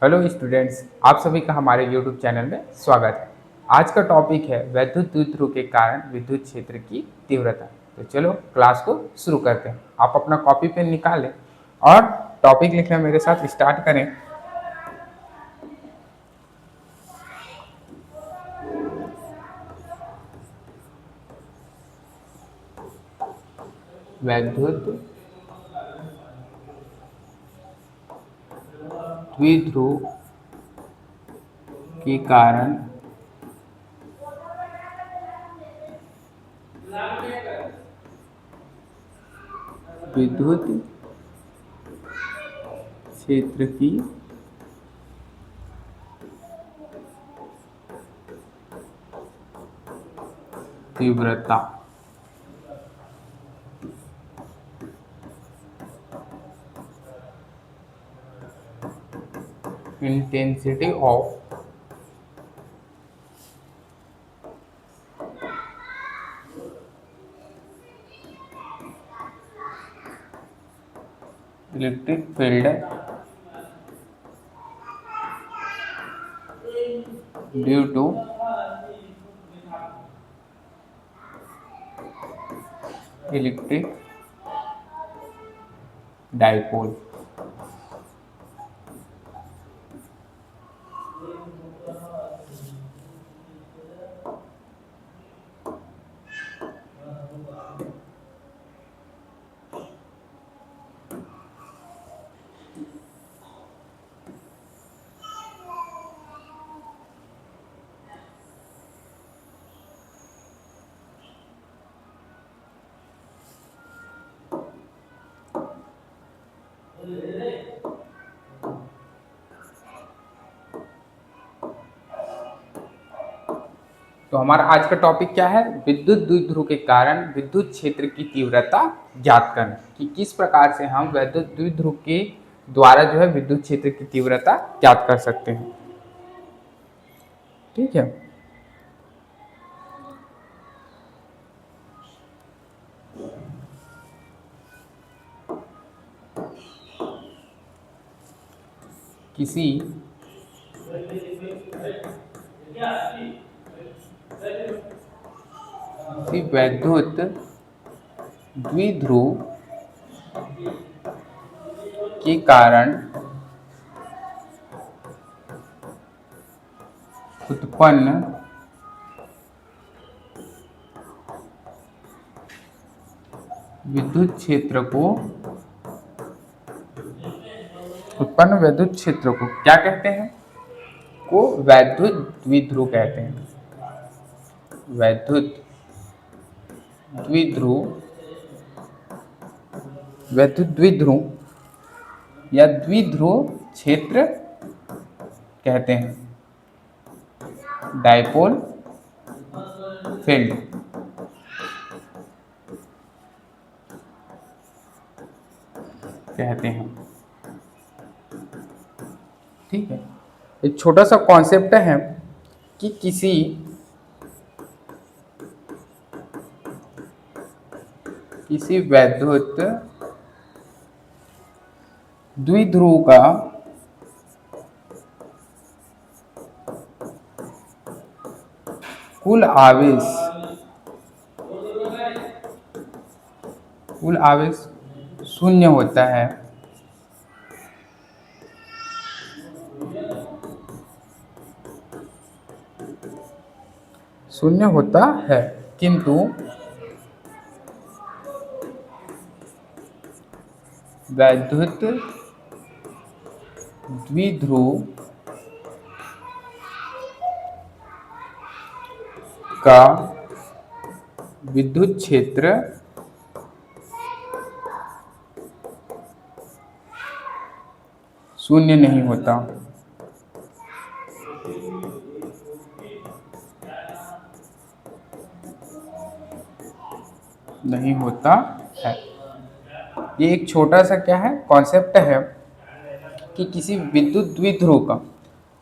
Hello students, आप सभी का हमारे यूट्यूब चैनल में स्वागत है। आज का टॉपिक है वैद्युत द्विध्रुव के कारण विद्युत क्षेत्र की तीव्रता। तो चलो क्लास को शुरू करते हैं। आप अपना कॉपी पेन निकालें और टॉपिक लिखना मेरे साथ स्टार्ट करें। वैद्युत द्विध्रुव के कारण विद्युत क्षेत्र की तीव्रता intensity of electric field due to electric dipole. तो हमारा आज का टॉपिक क्या है? विद्युत द्विध्रुव के कारण विद्युत क्षेत्र की तीव्रता ज्ञात करना, कि किस प्रकार से हम वैद्युत द्विध्रुव के द्वारा जो है विद्युत क्षेत्र की तीव्रता ज्ञात कर सकते हैं। ठीक है, किसी वैद्युत द्विध्रुव के कारण उत्पन्न विद्युत क्षेत्र को क्या कहते हैं? को वैद्युत द्विध्रुव कहते हैं। वैद्युत द्विध्रुव या द्विध्रुव क्षेत्र कहते हैं। डाइपोल फील्ड कहते हैं। ठीक है, एक छोटा सा कॉन्सेप्ट है कि किसी वैद्युत द्विध्रुव का कुल आवेश शून्य होता है। किंतु वैद्युत द्विध्रुव का विद्युत क्षेत्र शून्य नहीं होता। है। ये एक छोटा सा क्या है कॉन्सेप्ट है कि किसी विद्युत द्विध्रुव का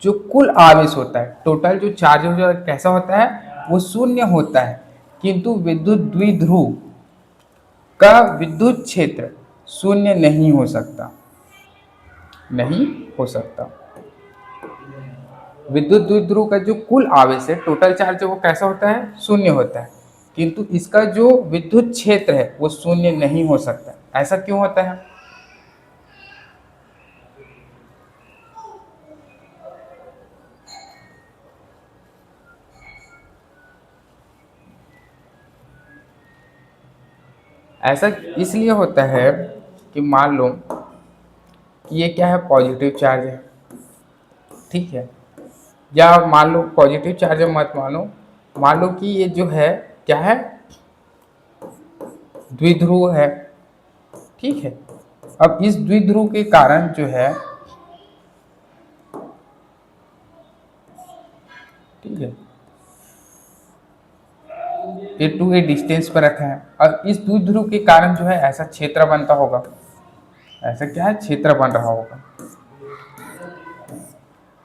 जो कुल आवेश होता है, टोटल जो चार्ज कैसा होता है, वो शून्य होता है, किंतु विद्युत द्विध्रुव का विद्युत क्षेत्र शून्य नहीं हो सकता। विद्युत द्विध्रुव का जो कुल आवेश है, टोटल चार्ज है, वो कैसा होता है? शून्य होता है। किंतु इसका जो विद्युत क्षेत्र है वो शून्य नहीं हो सकता। ऐसा क्यों होता है? ऐसा इसलिए होता है कि मान लो कि ये क्या है, पॉजिटिव चार्ज है, ठीक है, या मान लो पॉजिटिव चार्ज है मत मानो, मान लो कि ये जो है क्या है, द्विध्रुव है, ठीक है। अब इस द्विध्रुव के कारण जो है, ठीक है, ये टू ए डिस्टेंस पर रखा है और इस द्विध्रुव के कारण जो है ऐसा क्षेत्र बनता होगा, ऐसा क्या है, क्षेत्र बन रहा होगा,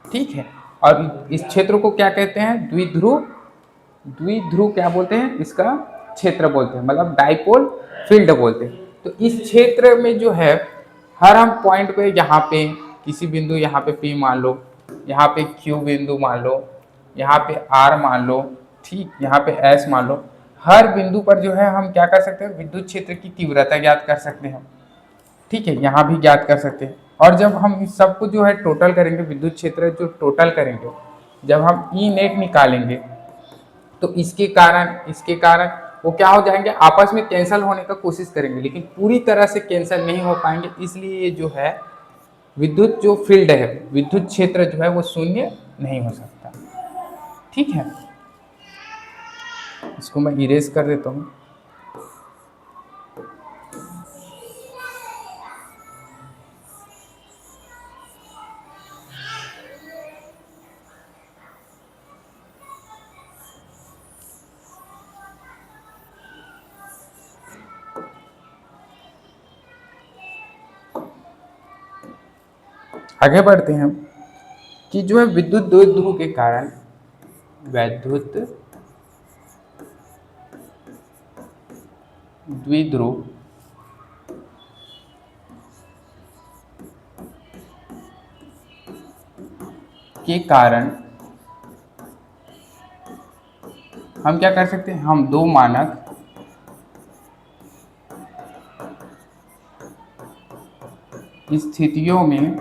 ठीक है। और इस क्षेत्र को क्या कहते हैं? द्विध्रुव। द्विध्रुव क्या बोलते हैं? इसका क्षेत्र बोलते हैं, मतलब डाइपोल फील्ड बोलते हैं। तो इस क्षेत्र में जो है हर हम पॉइंट पे, यहाँ पे किसी बिंदु, यहाँ पे P मान लो, यहाँ पे Q बिंदु मान लो, यहाँ पे R मान लो, ठीक, यहाँ पे S मान लो, हर बिंदु पर जो है हम क्या कर सकते हैं? विद्युत क्षेत्र की तीव्रता ज्ञात कर सकते हैं, ठीक है, यहाँ भी ज्ञात कर सकते हैं। और जब हम इस सबको जो है टोटल करेंगे, विद्युत क्षेत्र जो टोटल करेंगे, जब हम ई नेट निकालेंगे तो इसके कारण वो क्या हो जाएंगे? आपस में कैंसिल होने का कोशिश करेंगे, लेकिन पूरी तरह से कैंसिल नहीं हो पाएंगे। इसलिए ये जो है विद्युत जो फील्ड है, विद्युत क्षेत्र जो है वो शून्य नहीं हो सकता, ठीक है। इसको मैं इरेज कर देता हूँ। आगे बढ़ते हैं कि जो है विद्युत द्विध्रुव के कारण, विद्युत द्विध्रुव के कारण हम क्या कर सकते हैं? हम दो मानक स्थितियों में,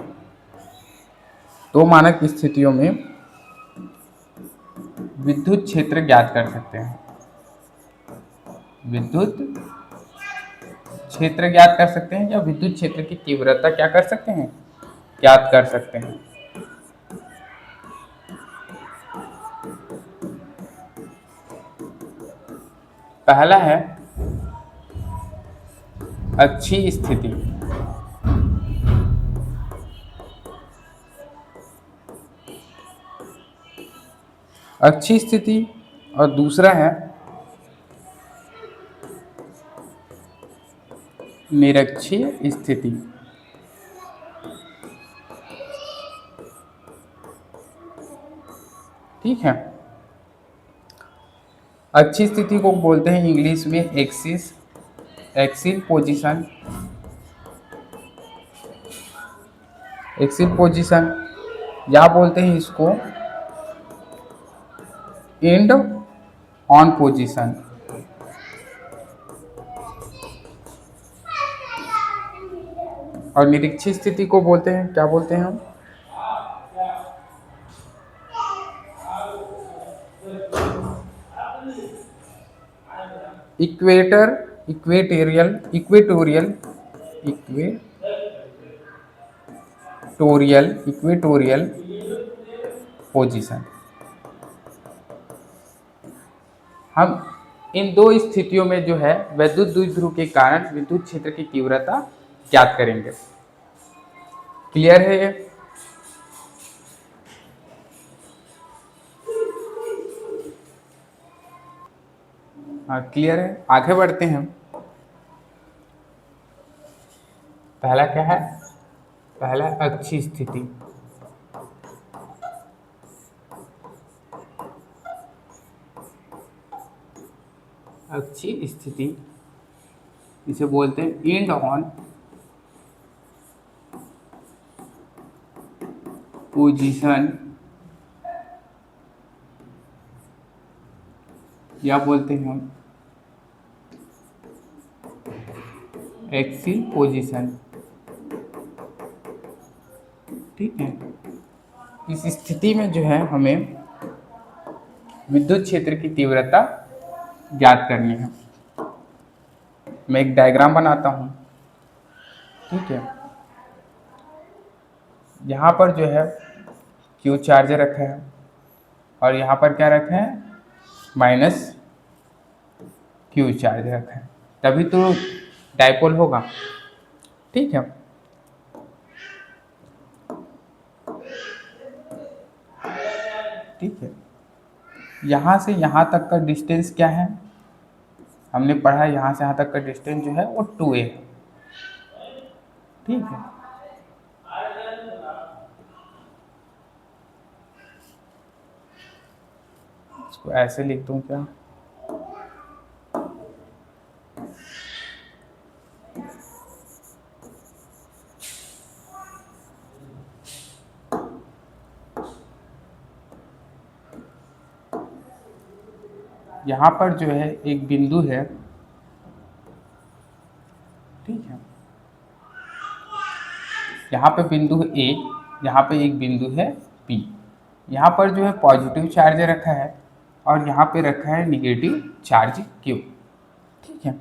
दो मानक स्थितियों में विद्युत क्षेत्र ज्ञात कर सकते हैं। विद्युत क्षेत्र ज्ञात कर सकते हैं, या विद्युत क्षेत्र की तीव्रता क्या कर सकते हैं? ज्ञात कर सकते हैं। पहला है अच्छी स्थिति, अच्छी स्थिति, और दूसरा है निरक्षीय स्थिति। ठीक है, अच्छी स्थिति को बोलते हैं इंग्लिश में एक्सिल पोजीशन, एक्सिल पोजीशन, या बोलते हैं इसको एंड ऑन पोजीशन। और निरीक्षित स्थिति को बोलते हैं, क्या बोलते हैं हम? Equatorial position. हम इन दो स्थितियों में जो है विद्युत द्विध्रुव के कारण विद्युत क्षेत्र की तीव्रता ज्ञात करेंगे। क्लियर है ये? हाँ, क्लियर है। आगे बढ़ते हैं। पहला क्या है? पहला अच्छी स्थिति। अच्छी स्थिति इसे बोलते हैं एंड ऑन पोजीशन या बोलते हैं हम एक्सियल पोजीशन। ठीक है, इस स्थिति में जो है हमें विद्युत क्षेत्र की तीव्रता ज्ञात करनी है। मैं एक डायग्राम बनाता हूँ। ठीक है, यहाँ पर जो है क्यू चार्ज रखा है और यहाँ पर क्या रखा है, माइनस क्यू चार्ज रखा है, तभी तो डायपोल होगा। ठीक है, ठीक है, यहाँ से यहाँ तक का डिस्टेंस क्या है, हमने पढ़ा यहाँ से यहाँ तक का डिस्टेंस जो है वो 2a है। ठीक है, इसको ऐसे लिख दूँ क्या, यहाँ पर जो है एक बिंदु है। ठीक है, यहाँ पे बिंदु है ए, यहाँ पे एक बिंदु है पी। यहाँ पर जो है पॉजिटिव चार्ज रखा है और यहाँ पे रखा है निगेटिव चार्ज क्यू। ठीक है,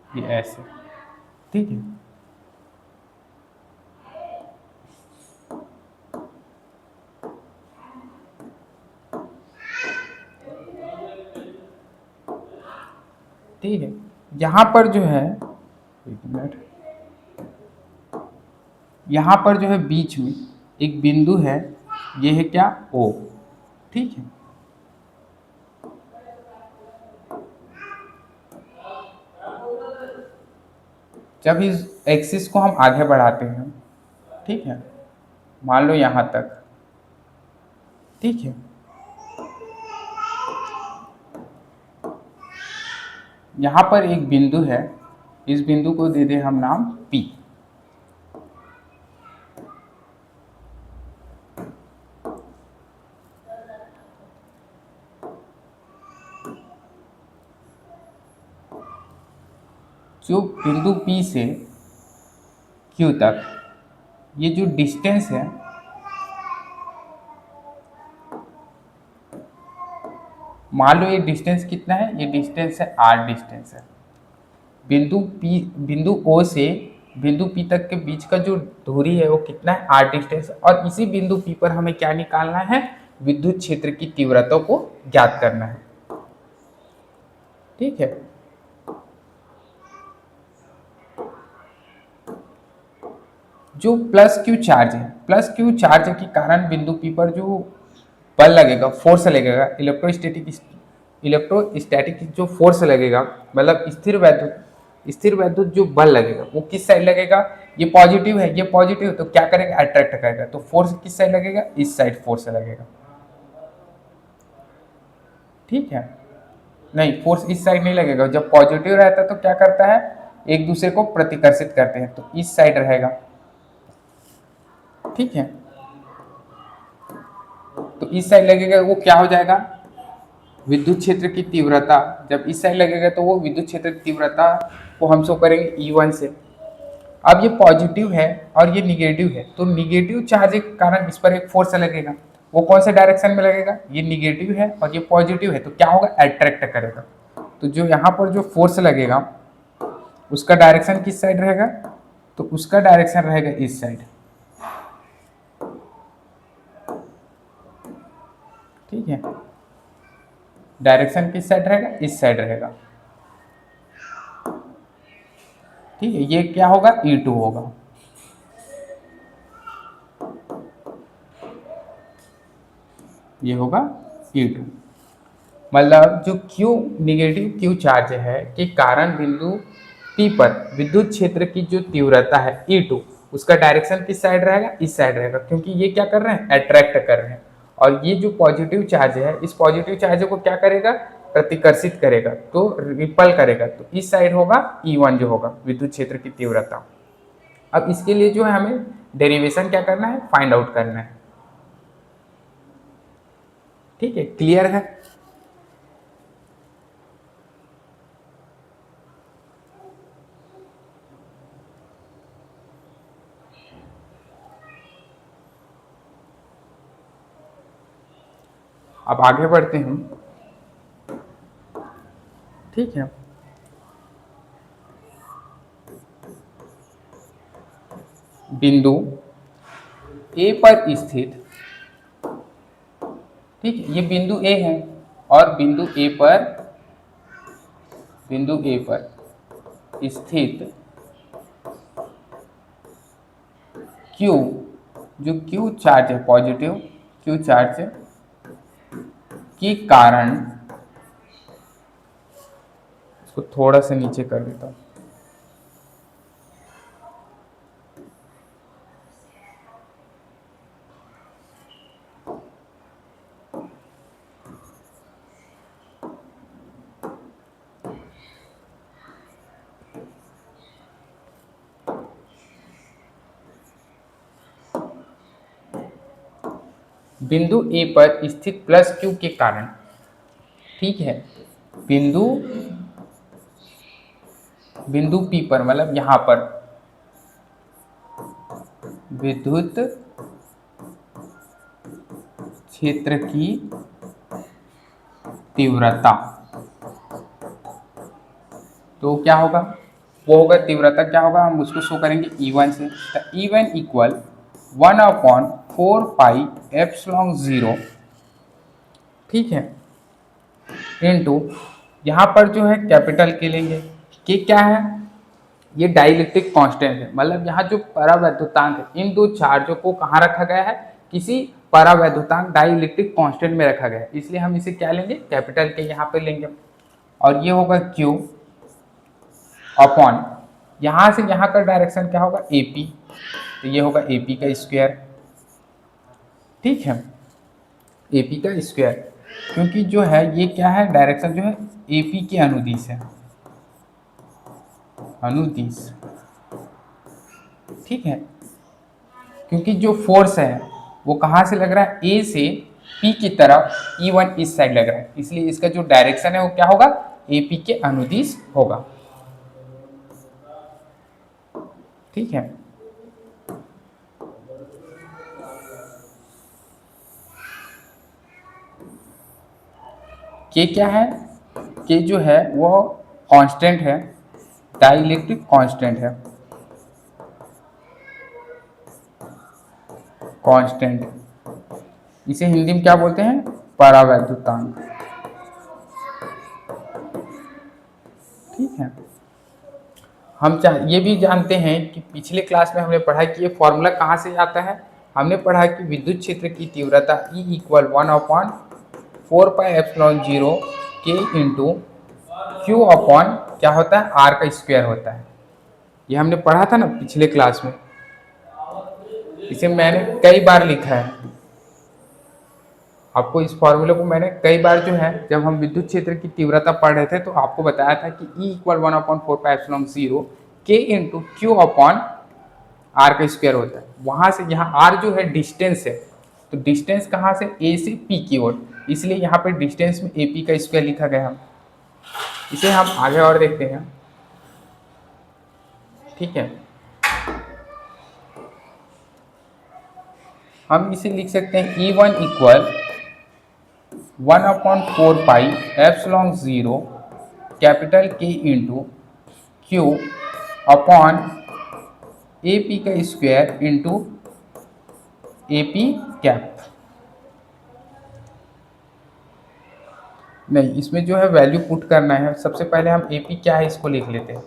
ये ऐसे। ठीक है, ठीक है, यहाँ पर जो है, एक मिनट, यहाँ पर जो है बीच में एक बिंदु है, ये है क्या, ओ। ठीक है, जब इस एक्सिस को हम आगे बढ़ाते हैं, ठीक है, मान लो यहाँ तक। ठीक है, यहाँ पर एक बिंदु है, इस बिंदु को दे दे हम नाम P। जो बिंदु P से Q तक ये जो डिस्टेंस है, मान लो ये डिस्टेंस कितना है, ये डिस्टेंस है r डिस्टेंस है। बिंदु O से बिंदु P तक के बीच का जो दूरी है वो कितना है, r डिस्टेंस। और इसी बिंदु P पर हमें क्या निकालना है, विद्युत क्षेत्र की तीव्रता को ज्ञात करना है। ठीक है, जो प्लस क्यू चार्ज है, प्लस क्यू चार्ज के कारण बिंदु P पर जो बल लगेगा, फोर्स लगेगा, इलेक्ट्रोस्टैटिक जो फोर्स लगेगा, मतलब स्थिर वैद्युत जो बल लगेगा वो किस साइड लगेगा, ये पॉजिटिव है, ये पॉजिटिव है, तो क्या करेगा, अट्रैक्ट करेगा। तो फोर्स किस साइड लगेगा, इस साइड फोर्स लगेगा। ठीक है, नहीं, फोर्स इस साइड नहीं लगेगा। जब पॉजिटिव रहता है तो क्या करता है, एक दूसरे को प्रतिकर्षित करते हैं, तो इस साइड रहेगा। ठीक है, तो इस साइड लगेगा, वो क्या हो जाएगा, विद्युत क्षेत्र की तीव्रता। जब इस साइड लगेगा तो वो विद्युत क्षेत्र की तीव्रता को हम शो करेंगे E1 से। अब ये पॉजिटिव है और ये निगेटिव है, तो निगेटिव चार्ज के कारण इस पर एक फोर्स लगेगा। वो कौन से डायरेक्शन में लगेगा, ये निगेटिव है और ये पॉजिटिव है, तो क्या होगा, अट्रैक्ट करेगा। तो जो यहाँ पर जो फोर्स लगेगा उसका डायरेक्शन किस साइड रहेगा, तो उसका डायरेक्शन रहेगा इस साइड। ठीक है, डायरेक्शन किस साइड रहेगा, इस साइड रहेगा। ठीक है, ये क्या होगा, E2 होगा। ये होगा E2। मतलब जो Q निगेटिव Q चार्ज है के कारण बिंदु P पर विद्युत क्षेत्र की जो तीव्रता है E2, उसका डायरेक्शन किस साइड रहेगा, इस साइड रहेगा, क्योंकि ये क्या कर रहे हैं, अट्रैक्ट कर रहे हैं। और ये जो पॉजिटिव चार्ज है, इस पॉजिटिव चार्ज को क्या करेगा, प्रतिकर्षित करेगा तो रिपल करेगा, तो इस साइड होगा E1 जो होगा विद्युत क्षेत्र की तीव्रता। अब इसके लिए जो है हमें डेरिवेशन क्या करना है, फाइंड आउट करना है। ठीक है, क्लियर है। अब आगे बढ़ते हैं। ठीक है, बिंदु ए पर स्थित, ठीक है, ये बिंदु ए है और बिंदु ए पर स्थित क्यू, जो क्यू चार्ज है, पॉजिटिव क्यू चार्ज के कारण, इसको थोड़ा सा नीचे कर देता हूँ। बिंदु ए पर स्थित प्लस क्यू के कारण, ठीक है, बिंदु पी पर, मतलब यहां पर विद्युत क्षेत्र की तीव्रता, तो क्या होगा, वो होगा तीव्रता क्या होगा, हम उसको शो करेंगे E1 से। तो E1 इक्वल 1/4πε0, ठीक है, इनटू यहाँ पर जो है कैपिटल के लेंगे, के क्या है, ये डाइलेक्ट्रिक कांस्टेंट है, मतलब यहाँ जो परावैद्युतांक है, इन दो चार्जों को कहाँ रखा गया है, किसी परावैद्युतांक डाइलेक्ट्रिक कांस्टेंट में रखा गया है, इसलिए हम इसे क्या लेंगे, कैपिटल के यहाँ पे लेंगे। और ये होगा Q अपॉन, यहाँ से यहाँ का डायरेक्शन क्या होगा, AP, तो ये होगा AP का स्क्वायर, ठीक है, AP का स्क्वायर, क्योंकि जो है ये क्या है, डायरेक्शन जो है AP के अनुदिश है, अनुदिश, ठीक है, क्योंकि जो फोर्स है वो कहाँ से लग रहा है, A से P की तरफ, E1 इस साइड लग रहा है, इसलिए इसका जो डायरेक्शन है वो क्या होगा, AP के अनुदिश होगा, ठीक है। के क्या है, के जो है वो कांस्टेंट है, डाइलेक्ट्रिक कांस्टेंट है, कांस्टेंट, इसे हिंदी में क्या बोलते हैं, परावैद्युतांक, ठीक है। हम ये भी जानते हैं कि पिछले क्लास में हमने पढ़ा कि ये फॉर्मूला कहाँ से आता है, हमने पढ़ा कि विद्युत क्षेत्र की तीव्रता E इक्वल 1/4πε0 के इंटू क्यू अपॉन क्या होता है, R का स्क्वायर होता है, ये हमने पढ़ा था ना पिछले क्लास में, इसे मैंने कई बार लिखा है, आपको इस फॉर्मूले को मैंने कई बार जो है, जब हम विद्युत क्षेत्र की तीव्रता पढ़ रहे थे तो आपको बताया था कि E इक्वल 1/4πε0 के इंटू क्यू अपॉन R का स्क्वायर होता है, वहां से यहाँ R जो है डिस्टेंस है, तो डिस्टेंस कहाँ से, A से P की ओर, इसलिए यहाँ पे डिस्टेंस में AP का स्क्वायर लिखा गया है, इसे हम आगे और देखते हैं, ठीक है। हम इसे लिख सकते हैं E1 equal 1/4πε0 capital K into q upon AP का स्क्वायर इंटू AP कैप, नहीं इसमें जो है वैल्यू पुट करना है, सबसे पहले हम AP क्या है इसको लिख लेते हैं,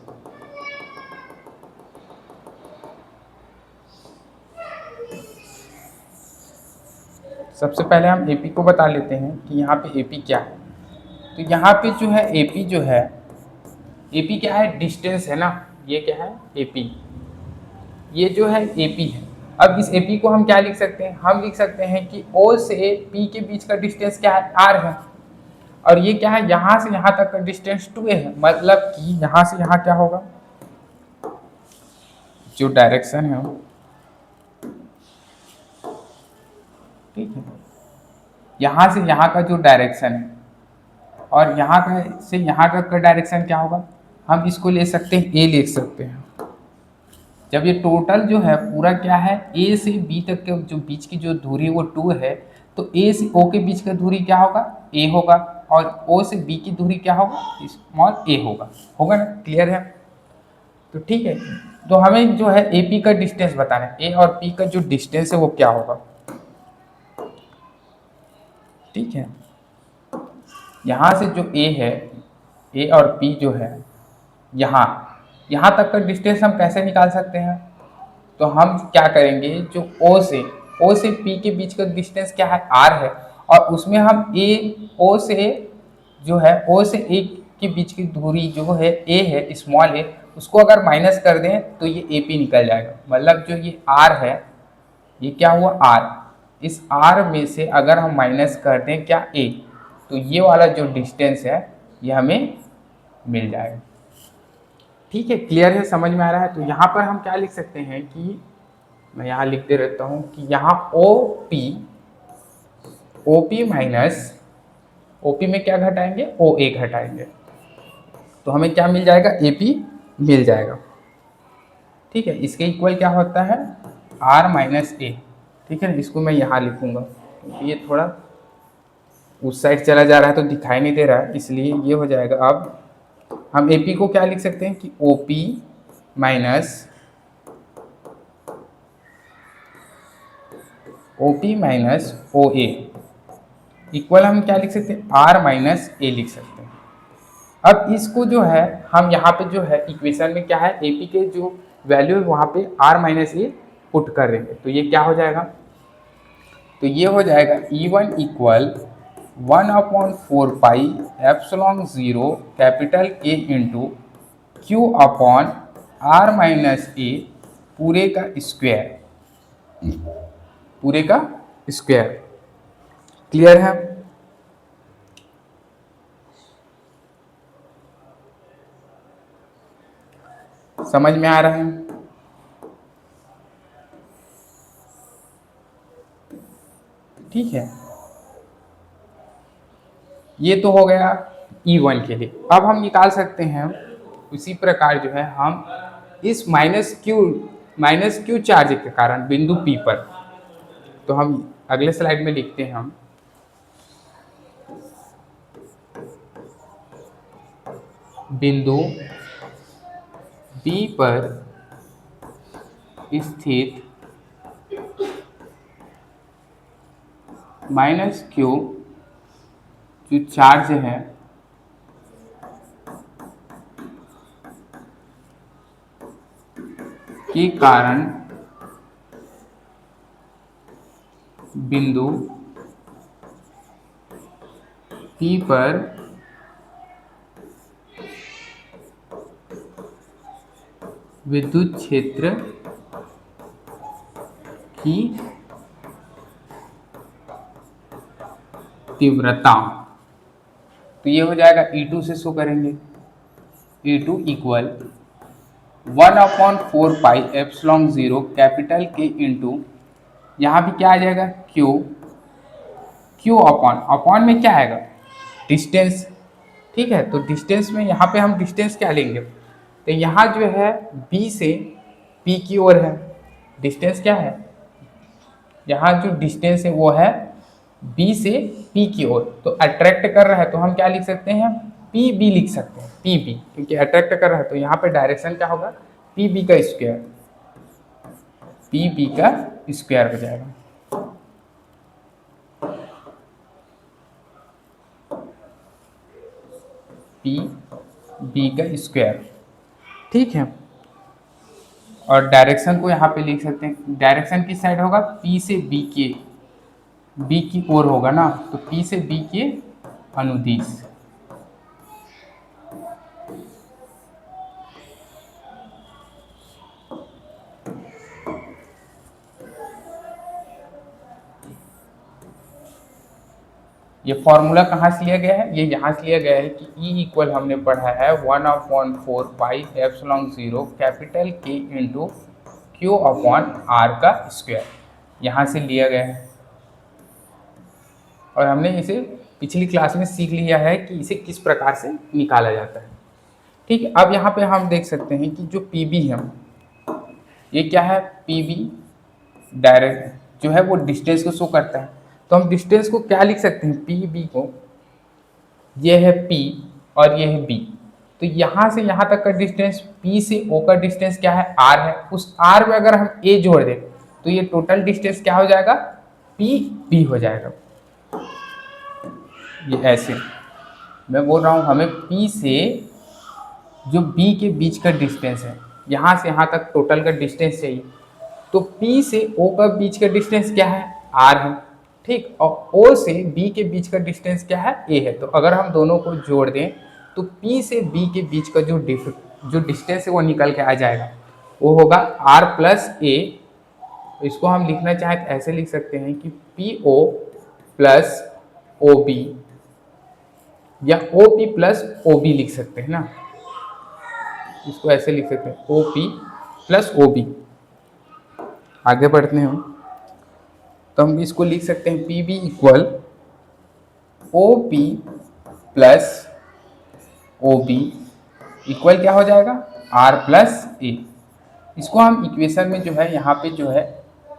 सबसे पहले हम AP को बता लेते हैं कि यहाँ पे AP क्या है, तो यहाँ पे जो है AP जो है, AP क्या है, डिस्टेंस है ना, ये क्या है AP, ये जो है AP है। अब इस AP को हम क्या लिख सकते हैं, हम लिख सकते हैं कि O से P के बीच का डिस्टेंस क्या है, R है। और ये क्या है, यहाँ से यहाँ तक का डिस्टेंस 2a है, मतलब कि यहाँ से यहाँ क्या होगा, जो डायरेक्शन है, ठीक है, यहाँ से यहाँ का जो डायरेक्शन है और यहाँ का से यहाँ तक का डायरेक्शन क्या होगा, हम इसको ले सकते हैं a, लिख सकते हैं। जब ये टोटल जो है पूरा क्या है, a से b तक के जो बीच की जो दूरी वो 2 है, तो a से o के बीच का दूरी क्या होगा, a होगा, और o से b की दूरी क्या होगा, स्मॉल a होगा। होगा ना, क्लियर है। तो ठीक है, तो हमें जो है AP का डिस्टेंस बताना है, A और P का जो डिस्टेंस है वो क्या होगा, ठीक है। यहाँ से जो A है, A और P जो है, यहाँ यहाँ तक का डिस्टेंस हम कैसे निकाल सकते हैं, तो हम क्या करेंगे, जो O से P के बीच का डिस्टेंस क्या है, R है, और उसमें हम O से जो है O से A के बीच की दूरी जो है A है, स्मॉल a, उसको अगर माइनस कर दें तो ये AP निकल जाएगा। मतलब जो ये R है, ये क्या हुआ R, इस R में से अगर हम माइनस कर दें क्या A, तो ये वाला जो डिस्टेंस है ये हमें मिल जाएगा। ठीक है, क्लियर है, समझ में आ रहा है। तो यहाँ पर हम क्या लिख सकते हैं कि मैं यहाँ लिखते रहता हूँ कि यहाँ OP माइनस OP में क्या घटाएंगे, OA घटाएंगे, तो हमें क्या मिल जाएगा, AP मिल जाएगा। ठीक है, इसके इक्वल क्या होता है, R माइनस A। ठीक है, इसको मैं यहाँ लिखूंगा क्योंकि ये थोड़ा उस साइड चला जा रहा है तो दिखाई नहीं दे रहा है, इसलिए ये हो जाएगा। अब हम AP को क्या लिख सकते हैं कि OP माइनस OA इक्वल हम क्या लिख सकते हैं, R माइनस A लिख सकते हैं। अब इसको जो है हम यहाँ पे जो है इक्वेशन में क्या है, AP के जो वैल्यू है वहाँ पे R माइनस A पुट कर देंगे, तो ये क्या हो जाएगा, तो ये हो जाएगा E1 equal 1/4 pi epsilon 0 capital K into Q upon R minus A पूरे का स्क्वायर, पूरे का स्क्वायर। क्लियर है। समझ में आ रहा है। ठीक है, ये तो हो गया E1 के लिए। अब हम निकाल सकते हैं उसी प्रकार जो है हम इस माइनस क्यू चार्ज के कारण बिंदु P पर, तो हम अगले स्लाइड में लिखते हैं, हम बिंदु B पर स्थित माइनस क्यू जो चार्ज है के कारण बिंदु P पर विद्युत क्षेत्र की तीव्रता, तो ये हो जाएगा E2 से शो करेंगे, E2 equal 1/4 pi epsilon 0 capital K into, यहाँ भी क्या आ जाएगा Q अपॉन में क्या आएगा, डिस्टेंस। ठीक है, तो डिस्टेंस में यहाँ पे हम डिस्टेंस क्या लेंगे, तो यहाँ जो है B से P की ओर है, डिस्टेंस क्या है, यहाँ जो डिस्टेंस है वो है B से P की ओर, तो अट्रैक्ट कर रहा है तो हम क्या लिख सकते हैं, PB लिख सकते हैं, PB, क्योंकि अट्रैक्ट कर रहा है तो यहाँ पे डायरेक्शन क्या होगा, PB का स्क्वायर, PB का स्क्वायर हो जाएगा। PB का स्क्वायर। ठीक है, और डायरेक्शन को यहाँ पे लिख सकते हैं, डायरेक्शन किस साइड होगा, P से B की ओर होगा ना, तो P से B के अनुदिश। ये फॉर्मूला कहाँ से लिया गया है, ये यहाँ से लिया गया है कि E इक्वल हमने पढ़ा है 1/4 pi epsilon 0 capital K into Q upon R का स्क्वायर, यहाँ से लिया गया है। और हमने इसे पिछली क्लास में सीख लिया है कि इसे किस प्रकार से निकाला जाता है। ठीक है, अब यहाँ पे हम देख सकते हैं कि जो PB है, ये क्या है, PB डायरेक्ट जो है वो डिस्टेंस को शो करता है। तो हम डिस्टेंस को क्या लिख सकते हैं, PB को, ये है P और ये है B। तो यहाँ से यहाँ तक का डिस्टेंस P से O का डिस्टेंस क्या है, R है। उस R में अगर हम A जोड़ दें तो ये टोटल डिस्टेंस क्या हो जाएगा, PB हो जाएगा। ये ऐसे मैं बोल रहा हूँ, हमें P से जो B के बीच का डिस्टेंस है, यहाँ से यहाँ तक टोटल का डिस्टेंस चाहिए। तो P से O का बीच का डिस्टेंस क्या है, R है। ठीक, और O से B के बीच का डिस्टेंस क्या है, A है। तो अगर हम दोनों को जोड़ दें तो P से B के बीच का जो डिस्टेंस है वो निकल के आ जाएगा, वो होगा R प्लस A। इसको हम लिखना चाहें तो ऐसे लिख सकते हैं कि PO प्लस OB या OP प्लस OB लिख सकते हैं ना, इसको ऐसे लिख सकते हैं OP प्लस OB। आगे बढ़ते हैं हम, तो हम इसको लिख सकते हैं PB equal OP plus OB equal क्या हो जाएगा, R प्लस A। इसको हम इक्वेशन में जो है यहाँ पे जो है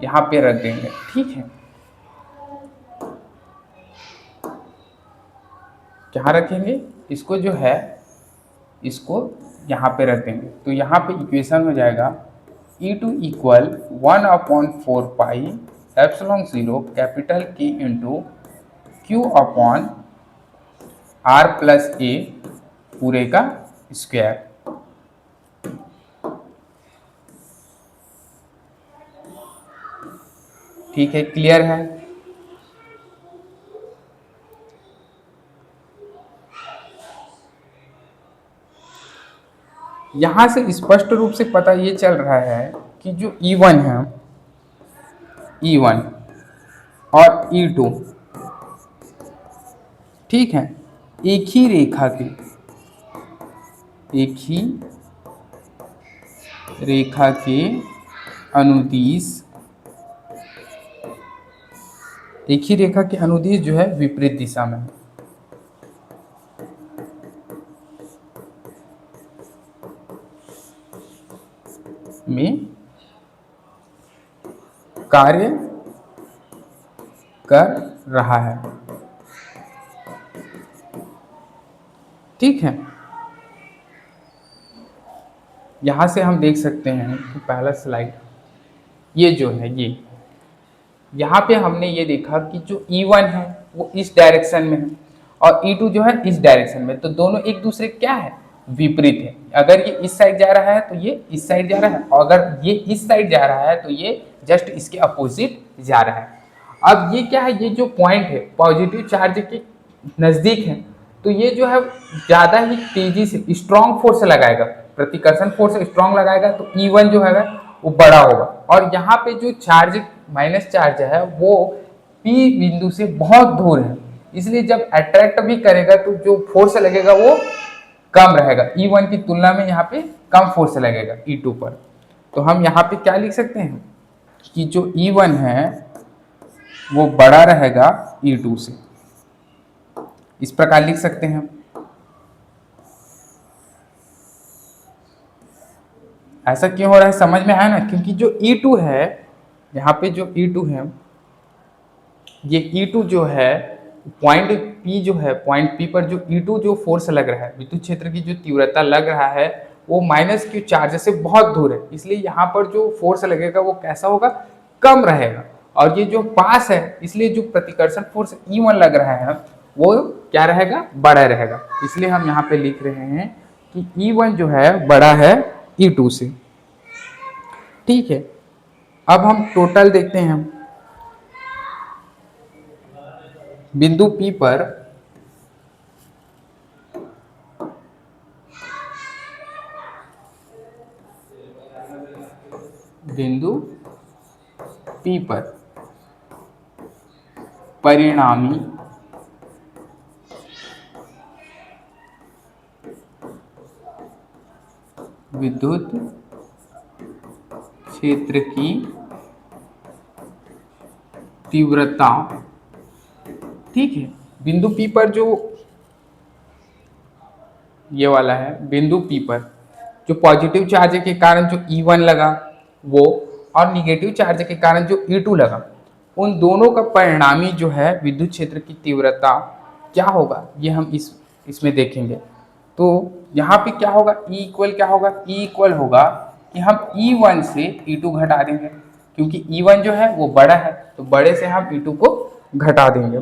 यहाँ पे रख देंगे। ठीक है, क्या रखेंगे, इसको जो है इसको यहाँ पे रख देंगे। तो यहाँ पे इक्वेशन हो जाएगा E2 equal 1/4 pi epsilon 0 capital K into Q upon R plus A पूरे का स्क्वायर। ठीक है, क्लियर है। यहाँ से स्पष्ट रूप से पता ये चल रहा है कि जो E1 है, E1 और E2 ठीक है, एक ही रेखा के अनुदिश, एक ही रेखा के अनुदिश जो है विपरीत दिशा में कार्य कर रहा है। ठीक है, यहाँ से हम देख सकते हैं कि पहला स्लाइड ये जो है, ये यहाँ पे हमने ये देखा कि जो E1 है वो इस डायरेक्शन में है और E2 जो है इस डायरेक्शन में। तो दोनों एक दूसरे क्या है, विपरीत है। अगर ये इस साइड जा रहा है तो ये इस साइड जा रहा है, और अगर ये इस साइड जा रहा है तो ये जस्ट इसके अपोजिट जा रहा है। अब ये क्या है, ये जो पॉइंट है पॉजिटिव चार्ज के नज़दीक है, तो ये जो है ज़्यादा ही तेजी से स्ट्रॉन्ग फोर्स लगाएगा, प्रतिकर्षण फोर्स स्ट्रॉन्ग लगाएगा। तो E1 जो है वो बड़ा होगा, और यहाँ पे जो चार्ज माइनस चार्ज है वो P बिंदु से बहुत दूर है, इसलिए जब अट्रैक्ट भी करेगा तो जो फोर्स लगेगा वो कम रहेगा। E1 की तुलना में यहाँ पे कम फोर्स लगेगा E2 पर। तो हम यहाँ पे क्या लिख सकते हैं कि जो E1 है वो बड़ा रहेगा E2 से, इस प्रकार लिख सकते हैं हम। ऐसा क्यों हो रहा है, समझ में आया ना, क्योंकि जो E2 है, यहाँ पे जो E2 है, ये E2 जो है पॉइंट P जो है, पॉइंट P पर जो E2 जो फोर्स लग रहा है, विद्युत क्षेत्र की जो तीव्रता लग रहा है वो माइनस Q चार्ज से बहुत दूर है, इसलिए यहाँ पर जो फोर्स लगेगा वो कैसा होगा, कम रहेगा। और ये जो पास है, इसलिए जो प्रतिकर्षण फोर्स E1 लग रहा है वो क्या रहेगा, बड़ा रहेगा। इसलिए हम यहाँ पे लिख रहे हैं कि E1 जो है बड़ा है E2 से। ठीक है, अब हम टोटल देखते हैं। बिंदु P पर परिणामी विद्युत क्षेत्र की तीव्रता, ठीक है। बिंदु P पर जो ये वाला है, बिंदु P पर जो पॉजिटिव चार्ज के कारण जो E1 लगा वो, और निगेटिव चार्ज के कारण जो E2 लगा, उन दोनों का परिणामी जो है विद्युत क्षेत्र की तीव्रता क्या होगा, ये हम इसमें देखेंगे। तो यहाँ पे क्या होगा, E इक्वल क्या होगा, E इक्वल होगा कि हम E1 से E2 घटा देंगे, क्योंकि E1 जो है वो बड़ा है, तो बड़े से हम E2 को घटा देंगे,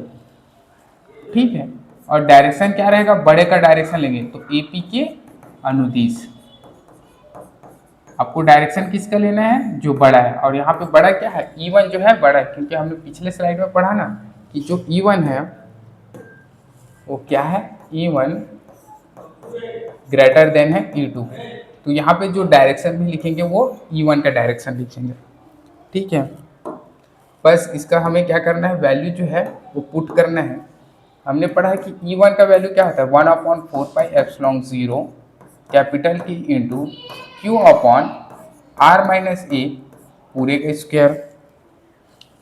ठीक है। और डायरेक्शन क्या रहेगा, बड़े का डायरेक्शन लेंगे तो AP के अनुदिश। आपको डायरेक्शन किसका लेना है, जो बड़ा है, और यहाँ पे बड़ा क्या है, E1 जो है बड़ा है, क्योंकि हमने पिछले स्लाइड में पढ़ा ना कि जो E1 है वो क्या है, E1 ग्रेटर देन है E2। तो यहाँ पे जो डायरेक्शन भी लिखेंगे वो E1 का डायरेक्शन लिखेंगे, ठीक है। बस इसका हमें क्या करना है, वैल्यू जो है वो पुट करना है। हमने पढ़ा है कि E1 का वैल्यू क्या होता है, 1/4πε0 capital E into Q upon R minus a पूरे का स्क्वायर,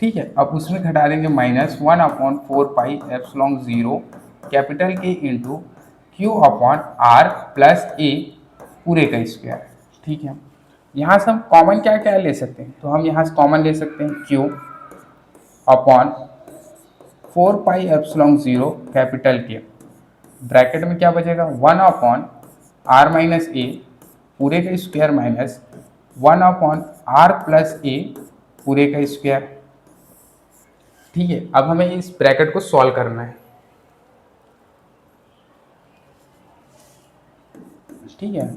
ठीक है। अब उसमें घटा देंगे -1/4πε0 capital K into Q upon R plus a पूरे का स्क्वायर, ठीक है। यहाँ से हम कॉमन क्या क्या ले सकते हैं, तो हम यहाँ से कॉमन ले सकते हैं Q अपॉन 4πε0 कैपिटल के, ब्रैकेट में क्या बचेगा 1/r माइनस ए पूरे का square minus 1/r plus a पूरे का स्क्वायर, ठीक है। अब हमें इस ब्रैकेट को सॉल्व करना है, ठीक है।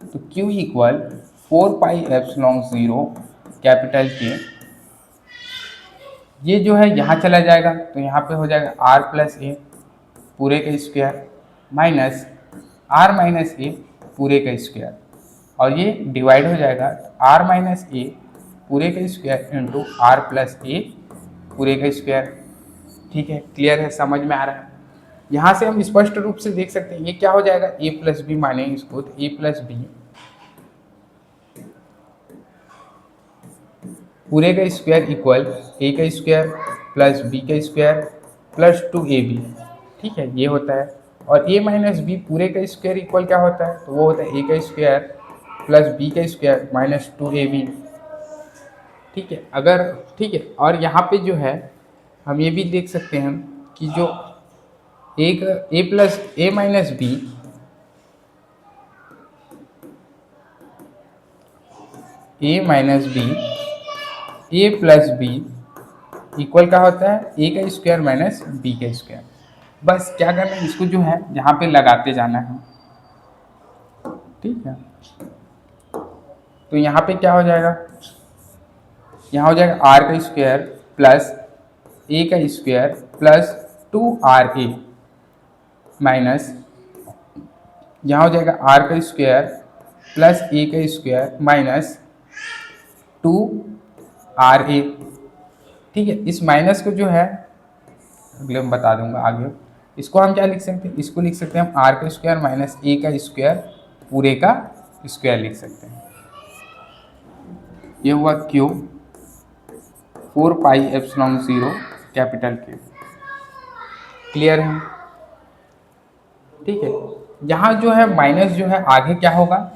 तो Q इक्वल 4πε0 कैपिटल के, ये जो है यहाँ चला जाएगा तो यहाँ पे हो जाएगा r प्लस ए पूरे का square minus r minus a पूरे का स्क्वायर, और ये डिवाइड हो जाएगा r माइनस ए पूरे का square into r plus a पूरे का स्क्वायर, ठीक है। क्लियर है, समझ में आ रहा है। यहाँ से हम स्पष्ट रूप से देख सकते हैं ये क्या हो जाएगा, a प्लस बी माने इसको, तो a प्लस बी पूरे का स्क्वायर इक्वल a का स्क्वायर प्लस b का स्क्वायर प्लस 2ab, ठीक है, ये होता है। और a माइनस बी पूरे का स्क्वायर इक्वल क्या होता है, तो वो होता है a का स्क्वायर प्लस b का स्क्वायर माइनस 2ab, ठीक है। अगर ठीक है, और यहाँ पे जो है हम ये भी देख सकते हैं कि जो एक a plus a minus b a minus b a plus b equal क्या होता है, a का स्क्वायर माइनस b का स्क्वायर। बस क्या करना है, इसको जो है यहाँ पे लगाते जाना है, ठीक है। तो यहाँ पे क्या हो जाएगा, यहाँ हो जाएगा r का स्क्वायर प्लस a का स्क्वायर प्लस 2ra माइनस यहाँ हो जाएगा r का स्क्वायर प्लस a का स्क्वायर माइनस 2ra, ठीक है। इस माइनस को जो है अगले में बता दूंगा आगे, इसको हम क्या लिख सकते हैं, इसको लिख सकते हैं हम r का स्क्वायर माइनस a का स्क्वायर पूरे का स्क्वायर लिख सकते हैं। ये हुआ Q 4πε0 कैपिटल Q, क्लियर है, ठीक है। यहाँ जो है माइनस जो है आगे क्या होगा,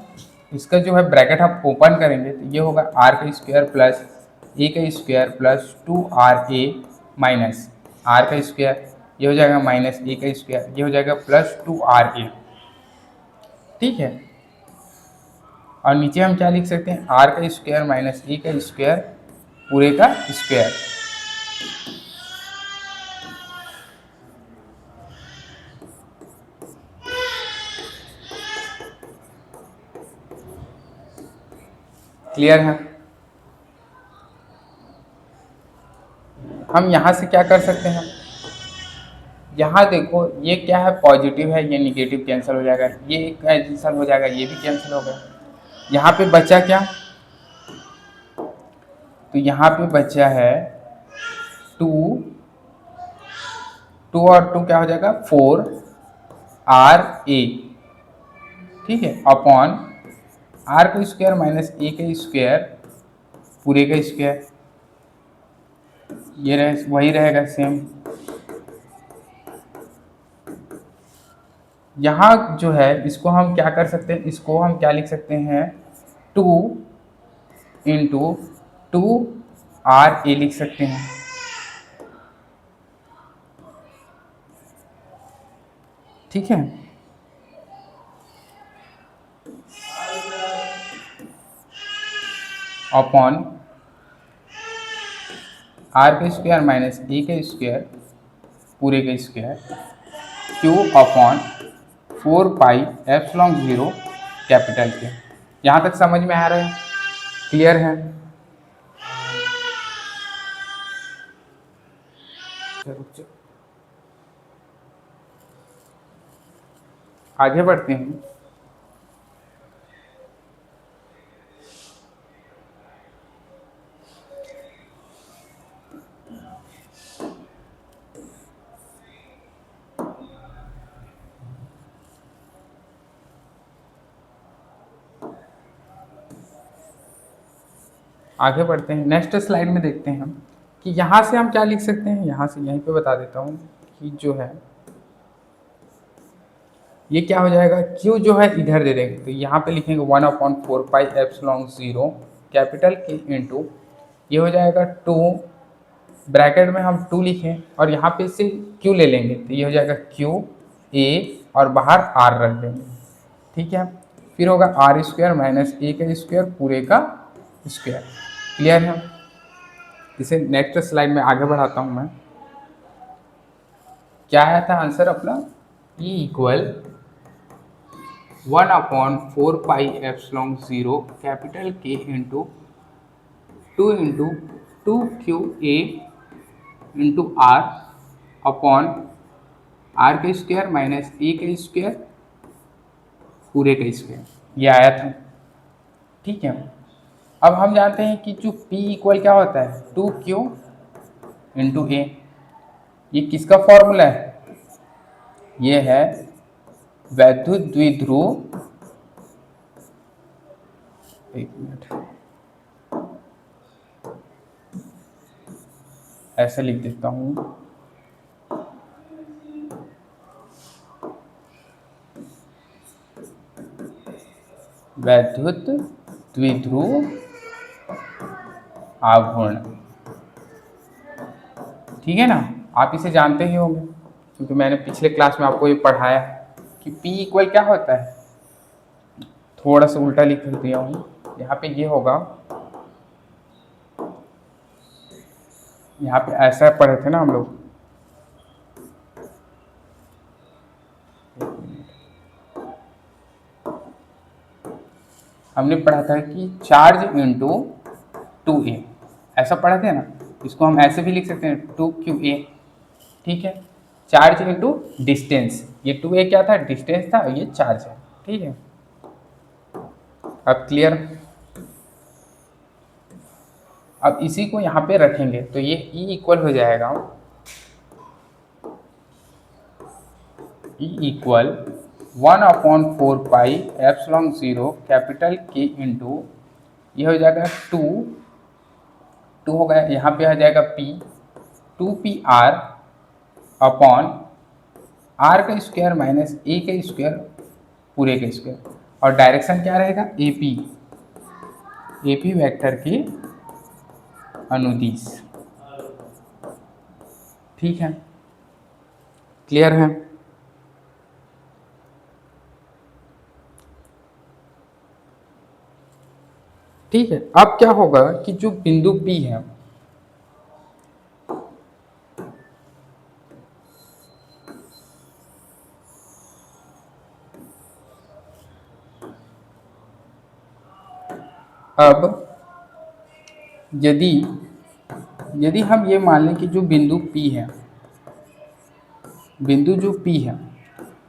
इसका जो है ब्रैकेट हम ओपन करेंगे तो ये होगा r का स्क्वायर प्लस a का square plus 2ra minus r का स्क्वायर, ये हो जाएगा माइनस a का स्क्वायर, ये हो जाएगा प्लस 2ra, ठीक है। और नीचे हम क्या लिख सकते हैं, r का स्क्वायर माइनस a का स्क्वायर पूरे का स्क्वायर, क्लियर है। हम यहाँ से क्या कर सकते हैं, यहाँ देखो ये क्या है, पॉजिटिव है, ये निगेटिव कैंसिल हो जाएगा, ये कैंसिल हो जाएगा, ये भी कैंसिल हो गया। यहाँ पे बचा क्या, तो यहाँ पे बचा है 2 और 2 क्या हो जाएगा 4 RA, ठीक है, अपॉन आर का स्क्वायर माइनस ए का स्क्वायर पूरे का स्क्वायर, ये वही रहेगा सेम। यहाँ जो है इसको हम क्या कर सकते हैं, इसको हम क्या लिख सकते हैं, 2 × 2 RA लिख सकते हैं। ठीक है, अपॉन आर का स्क्वायर माइनस ए का स्क्वायर पूरे का स्क्वायर Q अपॉन 4πε0 कैपिटल के। यहाँ तक समझ में आ रहा है, क्लियर है? आगे बढ़ते हैं। आगे बढ़ते हैं, नेक्स्ट स्लाइड में देखते हैं हम कि यहाँ से हम क्या लिख सकते हैं। यहाँ से यहीं पे बता देता हूँ कि जो है ये क्या हो जाएगा, Q जो है इधर दे देंगे तो यहाँ पे लिखेंगे 1/4πε0 कैपिटल के इंटू ये हो जाएगा 2, ब्रैकेट में हम 2 लिखें और यहाँ पे से Q ले लेंगे तो ये हो जाएगा QA और बाहर R रख देंगे। ठीक है, फिर होगा R² माइनस A का स्क्वायर पूरे का स्क्वायर। क्लियर है? इसे नेक्स्ट स्लाइड में आगे बढ़ाता हूँ मैं। क्या आया था आंसर अपना, E = 1/4πε0 capital K into 2 × 2QA into R upon R का स्क्वायर माइनस A का स्क्वायर पूरे का स्क्वायर, ये आया था। ठीक है, अब हम जानते हैं कि जो P इक्वल क्या होता है, 2Q इंटू A। ये किसका फॉर्मूला है, ये है वैद्युत द्विध्रुव, एक मिनट ऐसे लिख देता हूं, वैद्युत द्विध्रुव आघूर्ण। ठीक है ना, आप इसे जानते ही होंगे क्योंकि मैंने पिछले क्लास में आपको ये पढ़ाया कि P इक्वल क्या होता है। थोड़ा सा उल्टा लिख दिया हूँ, यहाँ पे ये होगा, यहाँ पे ऐसा पढ़े थे ना हम लोग, हमने पढ़ा था कि चार्ज इंटू 2A, ऐसा पढ़ा थे ना। इसको हम ऐसे भी लिख सकते हैं 2QA। ठीक है, चार्ज इंटू डिस्टेंस, ये 2A क्या था, डिस्टेंस था, ये चार्ज है। ठीक है, अब क्लियर। अब इसी को यहाँ पे रखेंगे तो ये E इक्वल हो जाएगा, E equal 1/4πε0 capital K into ये हो जाएगा 2 होगा, यहाँ पे आ जाएगा P, 2PR अपॉन R का स्क्वायर माइनस A का स्क्वायर पूरे का स्क्वायर, और डायरेक्शन क्या रहेगा, AP वेक्टर की अनुदिश। ठीक है, क्लियर है? ठीक है, अब क्या होगा कि जो बिंदु P है, अब यदि हम ये मान लें कि जो बिंदु P है, बिंदु जो P है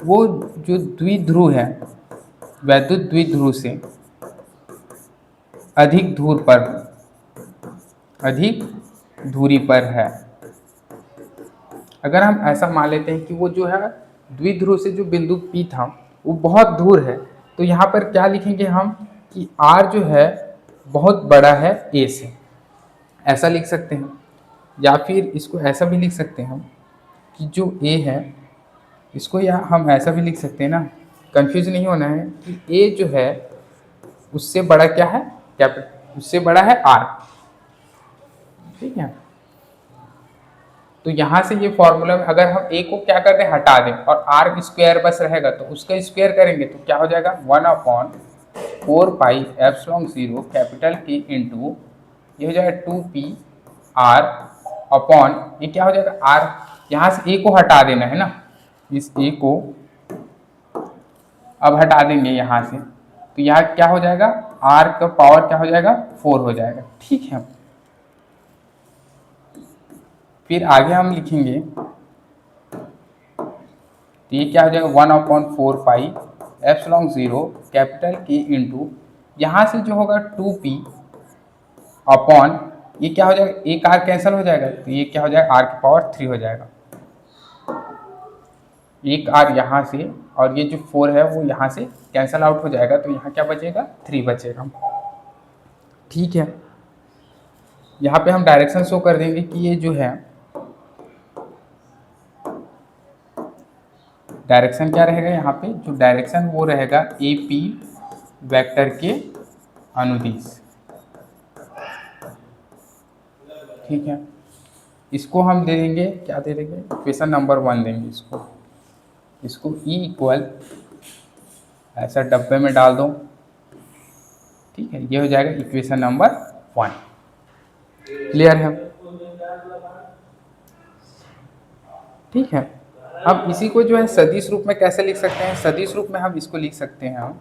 वो जो द्विध्रुव है, वैद्युत द्विध्रुव से अधिक दूरी पर है। अगर हम ऐसा मान लेते हैं कि वो जो है द्विध्रुव से जो बिंदु P था वो बहुत दूर है, तो यहाँ पर क्या लिखेंगे हम कि R जो है बहुत बड़ा है A से, ऐसा लिख सकते हैं। या फिर इसको ऐसा भी लिख सकते हैं हम कि जो A है इसको, या हम ऐसा भी लिख सकते हैं ना, कंफ्यूज नहीं होना है, कि A जो है उससे बड़ा क्या है, कैपिटल, उससे बड़ा है R। ठीक है, तो यहाँ से ये फॉर्मूला में अगर हम A को क्या कर दें, हटा दें, और R स्क्वायर बस रहेगा, तो उसका स्क्वायर करेंगे तो क्या हो जाएगा, 1/4πε0 कैपिटल K इंटू ये हो जाएगा 2πr अपॉन, ये क्या हो जाएगा R, यहाँ से A को हटा देना है ना, इस A को अब हटा देंगे यहाँ से, तो यहाँ क्या हो जाएगा, R का पावर क्या हो जाएगा, 4 हो जाएगा। ठीक है, फिर आगे हम लिखेंगे, तो ये क्या हो जाएगा 1/4πε0 कैपिटल K इंटू, यहाँ से जो होगा 2p अपॉन, ये क्या हो जाएगा, एक R कैंसिल हो जाएगा, तो ये क्या हो जाएगा, R की पावर 3 हो जाएगा, एक R यहाँ से, और ये जो 4 है वो यहाँ से कैंसिल आउट हो जाएगा, तो यहाँ क्या बचेगा, 3 बचेगा। ठीक है, यहाँ पे हम डायरेक्शन शो कर देंगे कि ये जो है डायरेक्शन क्या रहेगा, यहाँ पे जो डायरेक्शन वो रहेगा AP वेक्टर के अनुदिश। ठीक है, इसको हम दे देंगे, क्या दे देंगे, इक्वेशन नंबर 1 देंगे इसको E इक्वल, ऐसा डब्बे में डाल दो। ठीक है, ये हो जाएगा इक्वेशन नंबर 1। क्लियर है? ठीक है, अब इसी को जो है सदिश रूप में कैसे लिख सकते हैं, सदिश रूप में हम इसको लिख सकते हैं, हम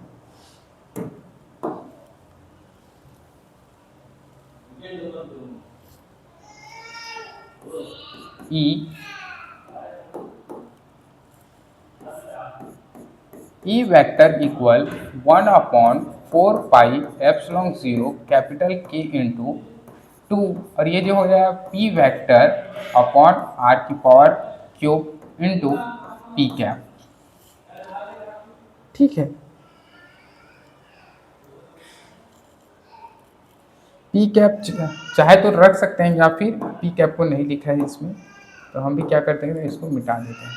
E vector equal 1/4πε0 capital K into 2, और ये जो हो जाएगा P वेक्टर अपॉन R की power cube into P cap. ठीक है, P कैप चाहे तो रख सकते हैं, या फिर P कैप को नहीं लिखा है इसमें, तो हम भी क्या करते हैं, इसको मिटा देते हैं।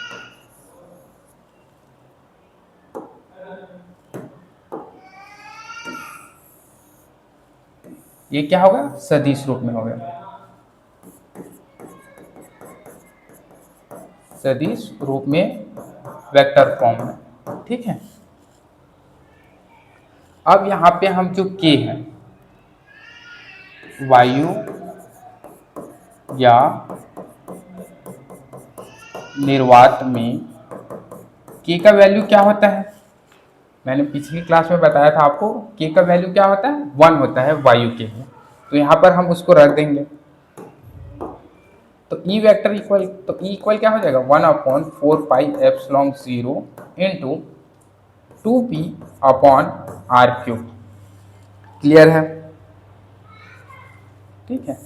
ये क्या होगा, सदिश रूप में होगा, सदिश रूप में वेक्टर फॉर्म में। ठीक है, अब यहाँ पे हम जो K है, वायु या निर्वात में K का वैल्यू क्या होता है, मैंने पिछली क्लास में बताया था आपको, K का वैल्यू क्या होता है, 1 होता है वायु के लिए, तो यहाँ पर हम उसको रख देंगे। तो E वेक्टर इक्वल, तो E इक्वल क्या हो जाएगा, 1/4πε0 into 2p upon R cube. Clear है? ठीक है,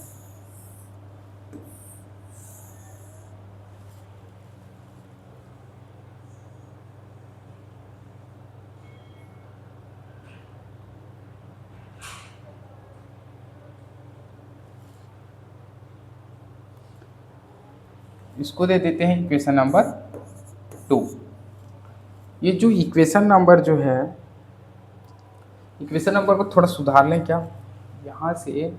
इसको दे देते हैं इक्वेशन नंबर 2। ये जो इक्वेशन नंबर जो है, इक्वेशन नंबर को थोड़ा सुधार लें क्या, यहाँ से।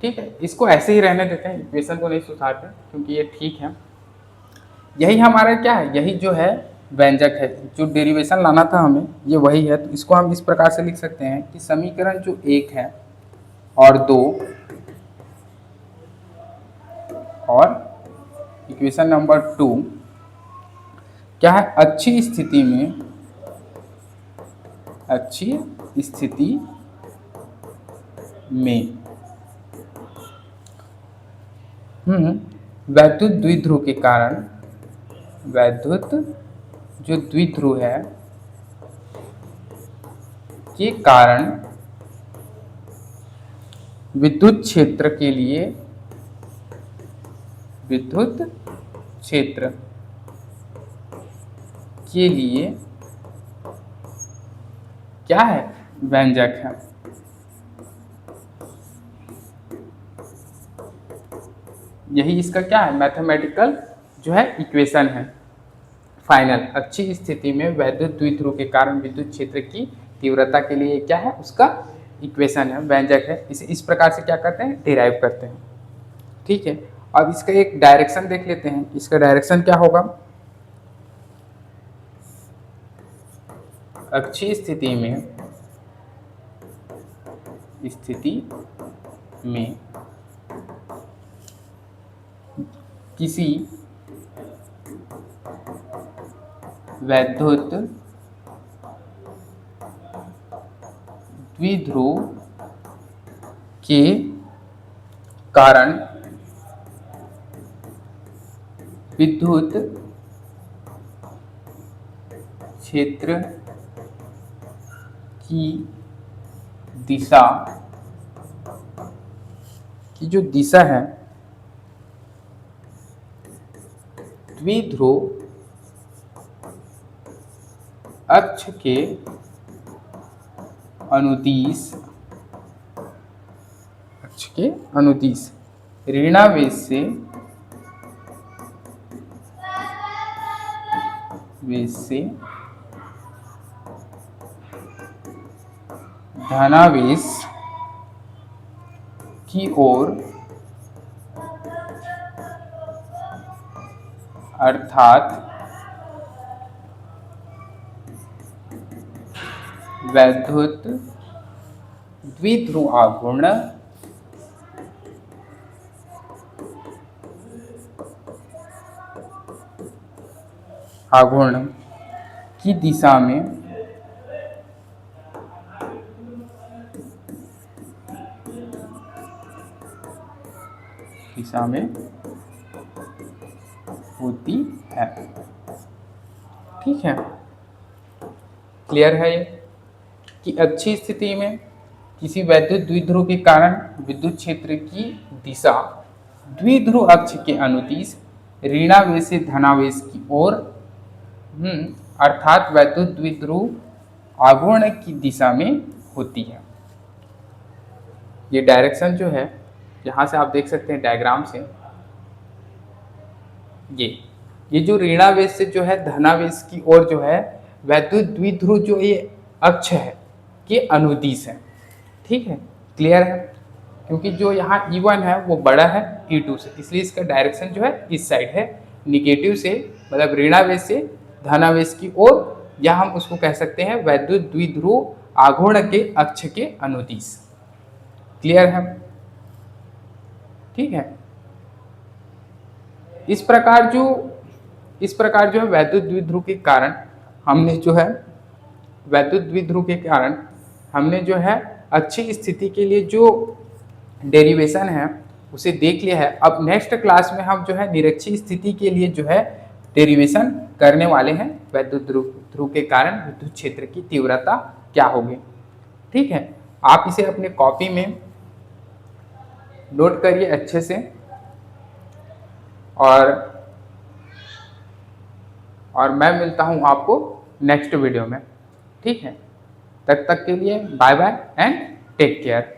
ठीक है, इसको ऐसे ही रहने देते हैं, इक्वेशन को नहीं सुधारते, क्योंकि ये ठीक है। यही हमारा क्या है, यही जो है व्यंजक है, जो डेरिवेशन लाना था हमें, ये वही है। तो इसको हम इस प्रकार से लिख सकते हैं कि समीकरण जो 1 है और 2 और इक्वेशन नंबर 2 क्या है, अच्छी स्थिति में वैद्युत द्विध्रुव के कारण, वैद्युत जो द्विध्रुव है के कारण विद्युत क्षेत्र के लिए, विद्युत क्षेत्र के लिए क्या है, व्यंजक है। यही इसका क्या है, मैथमेटिकल जो है इक्वेशन है। फाइनल, अच्छी स्थिति में वैद्युत द्विध्रुव के कारण विद्युत क्षेत्र की तीव्रता के लिए क्या है, उसका इक्वेशन है, व्यंजक है। इसे इस प्रकार से क्या करते हैं, डिराइव करते हैं। ठीक है, अब इसका एक डायरेक्शन देख लेते हैं। इसका डायरेक्शन क्या होगा, अच्छी स्थिति में किसी वैद्युत द्विध्रुव के कारण विद्युत क्षेत्र की दिशा की जो दिशा है द्विध्रुव अक्ष के अनुदिश ऋणावेश से धनावेश की ओर, अर्थात वैद्युत द्विध्रुव आघूर्ण की दिशा में होती है। ठीक है, क्लियर है ये कि अच्छी स्थिति में किसी वैद्युत द्विध्रुव के कारण विद्युत क्षेत्र की दिशा द्विध्रुव अक्ष के अनुदिश ऋणावेश से धनावेश की ओर, अर्थात वैद्युत द्विध्रुव आघूर्ण की दिशा में होती है। ये डायरेक्शन जो है, यहाँ से आप देख सकते हैं डायग्राम से, ये जो ऋणावेश से जो है धनावेश की ओर जो है वैद्युत द्विध्रुव जो ये अक्ष है के अनुदिश है। ठीक है, क्लियर है, क्योंकि जो यहाँ E1 है वो बड़ा है E2 से, इसलिए इसका डायरेक्शन जो है इस साइड है, निगेटिव से मतलब ऋणावेश से धनावेश की ओर, या हम उसको कह सकते हैं वैद्युत द्विध्रुव आघूर्ण के अक्ष के अनुदिश। क्लियर है, ठीक है। इस प्रकार जो है वैद्युत द्विध्रुव के कारण हमने जो है अच्छी स्थिति के लिए जो डेरिवेशन है उसे देख लिया है। अब नेक्स्ट क्लास में हम जो है निरक्षीय स्थिति के लिए जो है डेरिवेशन करने वाले हैं, वैद्युत ध्रुव के कारण विद्युत क्षेत्र की तीव्रता क्या होगी। ठीक है, आप इसे अपने कॉपी में नोट करिए अच्छे से, और मैं मिलता हूं आपको नेक्स्ट वीडियो में। ठीक है, तब तक के लिए bye bye and take care.